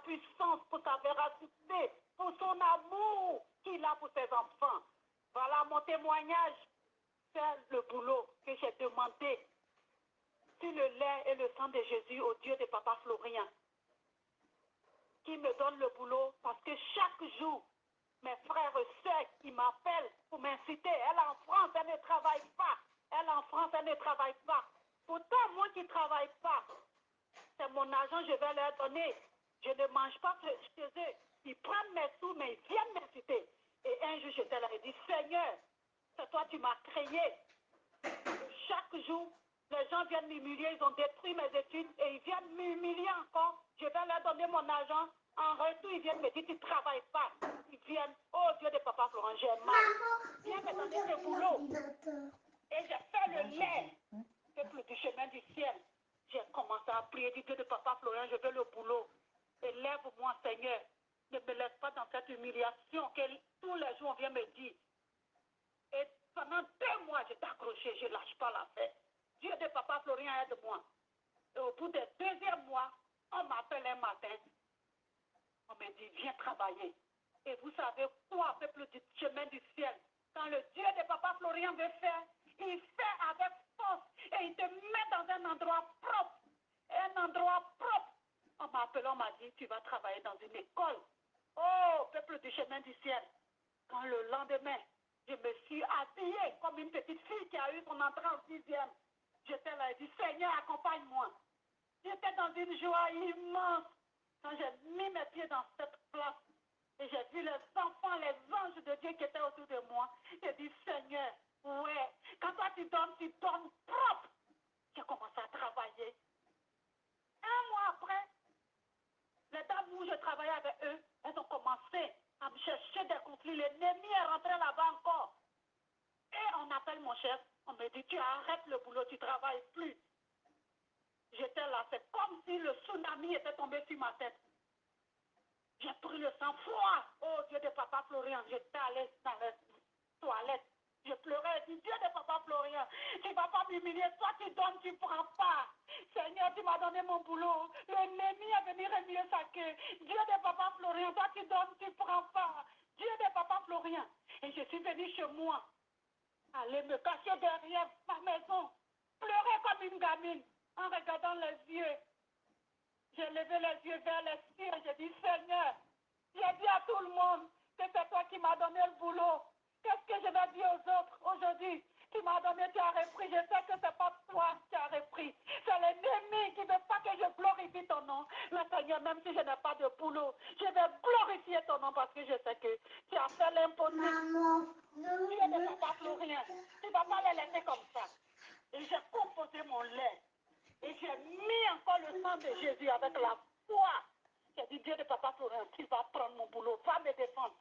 puissance, pour sa véracité, pour son amour qu'il a pour ses enfants. Voilà mon témoignage. C'est le boulot que j'ai demandé sur le lait et le sang de Jésus au Dieu de Papa Florian, qui me donne le boulot parce que chaque jour, mes frères et sœurs qui m'appellent pour m'inciter, elle en France, elle ne travaille pas. Elle en France, elle ne travaille pas. Pourtant, moi qui ne travaille pas, c'est mon argent, je vais leur donner. Je ne mange pas chez eux. Ils prennent mes sous, mais ils viennent m'inciter. Et un jour, j'étais là et dit, Seigneur, c'est toi qui m'as créé. Chaque jour, les gens viennent m'humilier, ils ont détruit mes études et ils viennent m'humilier encore. Je vais leur donner mon argent. En retour, ils viennent me dire, tu ne travailles pas. Ils viennent, oh Dieu de Papa Florent, j'ai mal. Viens me donner ce boulot. Et j'ai fait le lait, peuple du chemin du ciel. J'ai commencé à prier, dit Dieu de Papa Florent, je veux le boulot. Élève-moi, Seigneur. Ne me laisse pas dans cette humiliation que tous les jours on vient me dire. Et pendant 2 mois, j'étais accroché, je ne lâche pas l'affaire. Dieu de Papa Florian, aide-moi. Et au bout du 2e mois, on m'appelle un matin. On me dit, viens travailler. Et vous savez quoi, peuple du chemin du ciel? Quand le Dieu de Papa Florian veut faire, il fait avec force. Et il te met dans un endroit propre. Un endroit propre. On m'a appelé, on m'a dit, tu vas travailler dans une école. Oh, peuple du chemin du ciel. Quand le lendemain, je me suis habillée comme une petite fille qui a eu son entrée en 6e. J'étais là et dit, Seigneur, accompagne-moi. J'étais dans une joie immense. Quand j'ai mis mes pieds dans cette place, et j'ai vu les enfants, les anges de Dieu qui étaient autour de moi, j'ai dit, Seigneur, ouais, quand toi tu donnes propre. J'ai commencé à travailler. 1 mois après, les dames où je travaillais avec eux, elles ont commencé à me chercher des conflits. L'ennemi est rentré là-bas encore. Et on appelle mon chef, on me dit, tu arrêtes le boulot, tu ne travailles plus. J'étais là, c'est comme si le tsunami était tombé sur ma tête. J'ai pris le sang-froid. Oh Dieu de Papa Florian, j'étais allée dans les toilettes. Je pleurais, je dis, Dieu de Papa Florian, tu ne vas pas m'humilier, toi tu donnes, tu ne prends pas. Seigneur, tu m'as donné mon boulot. L'ennemi est venu remuer sa queue. Dieu de Papa Florian, toi tu donnes, tu ne prends pas. Dieu de Papa Florian. Et je suis venue chez moi, aller me cacher derrière ma maison, pleurer comme une gamine, en regardant les yeux. J'ai levé les yeux vers les cieux et j'ai dit, Seigneur, j'ai dit à tout le monde que c'est toi qui m'as donné le boulot. Qu'est-ce que je vais dire aux autres aujourd'hui? Tu m'as donné, tu as repris. Je sais que ce n'est pas toi qui as repris. C'est l'ennemi qui ne veut pas que je glorifie ton nom. Mais Seigneur, même si je n'ai pas de boulot, je vais glorifier ton nom parce que je sais que tu as fait l'impossible. Tu ne peux pas Florian. Tu ne vas pas les laisser comme ça. Et j'ai composé mon lait. Et j'ai mis encore le sang de Jésus avec la foi. J'ai dit, Dieu de Papa Florent, tu vas prendre mon boulot, va me défendre.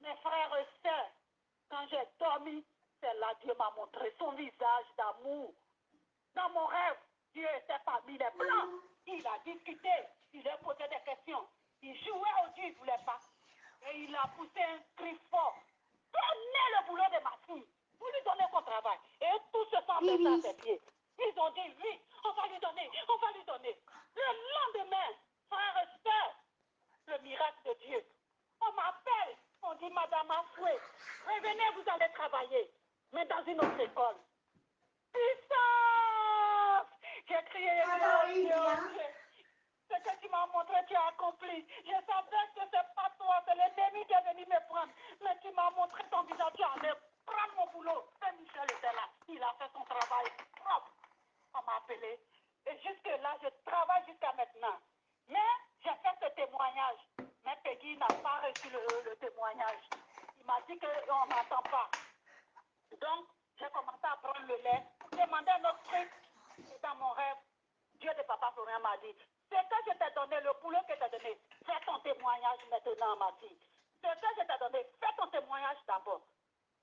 Mes frères et sœurs, quand j'ai dormi, c'est là Dieu m'a montré son visage d'amour. Dans mon rêve, Dieu était parmi les blancs. Il a discuté, il a posé des questions. Il jouait au Dieu, il ne voulait pas. Et il a poussé un cri fort. Donnez le boulot de ma fille. Vous lui donnez son travail. Et tous se sont baissés à ses pieds. Ils ont dit, oui, on va lui donner, on va lui donner. Le lendemain, frères et sœurs, le miracle de Dieu. On m'appelle, on dit, Madame Afoué, revenez, vous allez travailler, mais dans une autre école. Puissance! J'ai crié, Dieu. Ce que tu m'as montré, tu as accompli. Je savais que ce n'est pas toi, c'est l'ennemi qui est venu me prendre. Mais tu m'as montré ton visage, tu allais prendre mon boulot. Et Michel était là, il a fait son travail propre. On m'a appelé. Et jusque-là, je travaille jusqu'à maintenant. Mais j'ai fait ce témoignage. Mais Peggy n'a pas reçu le témoignage. Il m'a dit qu'on n'entend pas. Donc, j'ai commencé à prendre le lait, demander un autre truc. Et dans mon rêve, Dieu de Papa Florian m'a dit, c'est que je t'ai donné, le boulot que je t'ai donné, fais ton témoignage maintenant, ma fille. C'est que je t'ai donné, fais ton témoignage d'abord.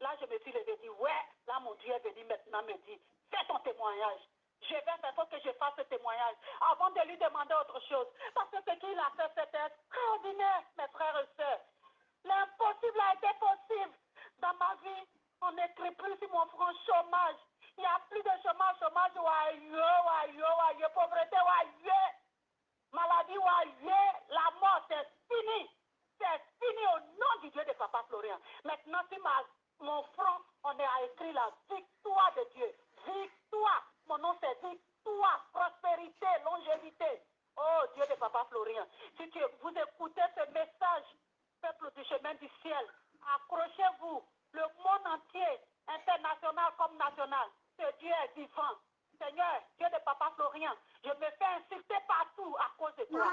Là, je me suis levée et dit, ouais, là, mon Dieu est venu maintenant me dire, fais ton témoignage. Je vais faire faut que je fasse ce témoignage avant de lui demander autre chose. Parce que ce qu'il a fait, c'était extraordinaire, mes frères et sœurs. L'impossible a été possible. Dans ma vie, on n'écrit plus sur mon front chômage. Il n'y a plus de chômage, pauvreté, maladie, la Dieu de Papa Florian, je me fais insulter partout à cause de toi.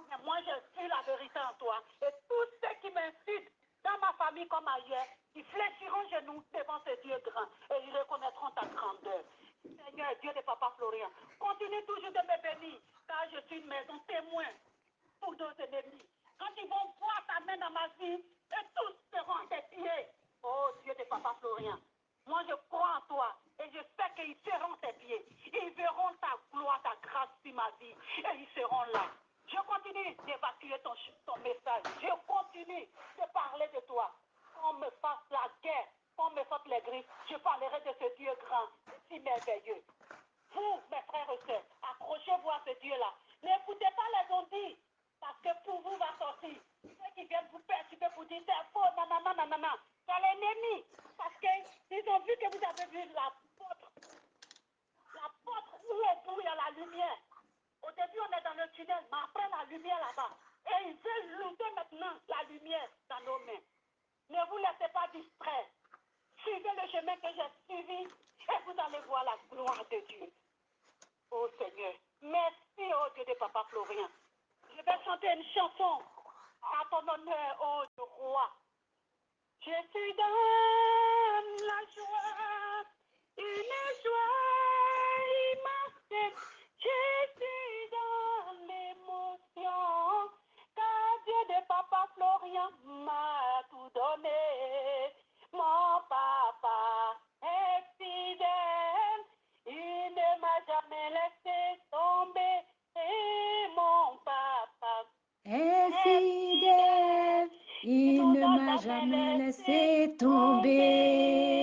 Mais moi, je suis la vérité en toi. Et tous ceux qui m'insultent, dans ma famille comme ailleurs, ils fléchiront genoux devant ce Dieu grand et ils reconnaîtront ta grandeur. Seigneur, Dieu de Papa Florian, continue toujours de me bénir, car je suis une maison témoin pour nos ennemis. Quand ils vont voir ta main dans ma vie, et tous seront à tes pieds. Oh Dieu de Papa Florian, moi je crois en toi et je sais qu'ils seront tes pieds. Ils verront ta gloire, ta grâce sur ma vie et ils seront là. Je continue d'évacuer ton message. Je continue de parler de toi. Qu'on me fasse la guerre, qu'on me fasse les griffes, je parlerai de ce Dieu grand, si merveilleux. Vous, mes frères et sœurs, accrochez-vous à ce Dieu-là. N'écoutez pas les ondits, parce que pour vous va sortir. Ceux qui viennent vous perturber pour dire c'est faux, nanana, nanana. C'est l'ennemi. Parce qu'ils ont vu que vous avez vu la porte où au bout il y a la lumière. Au début, on est dans le tunnel, mais après la lumière là-bas. Et ils veulent looter maintenant la lumière dans nos mains. Ne vous laissez pas distraire. Suivez le chemin que j'ai suivi et vous allez voir la gloire de Dieu. Oh Seigneur, merci, oh Dieu de Papa Florian. Je vais chanter une chanson à ton honneur, oh roi. Je suis dans la joie, une joie immense. Je suis dans l'émotion, car Dieu de Papa Florian m'a tout donné. Mon papa est fidèle, il ne m'a jamais laissé tomber. Et mon papa est fidèle, il ne m'a jamais laissé tomber.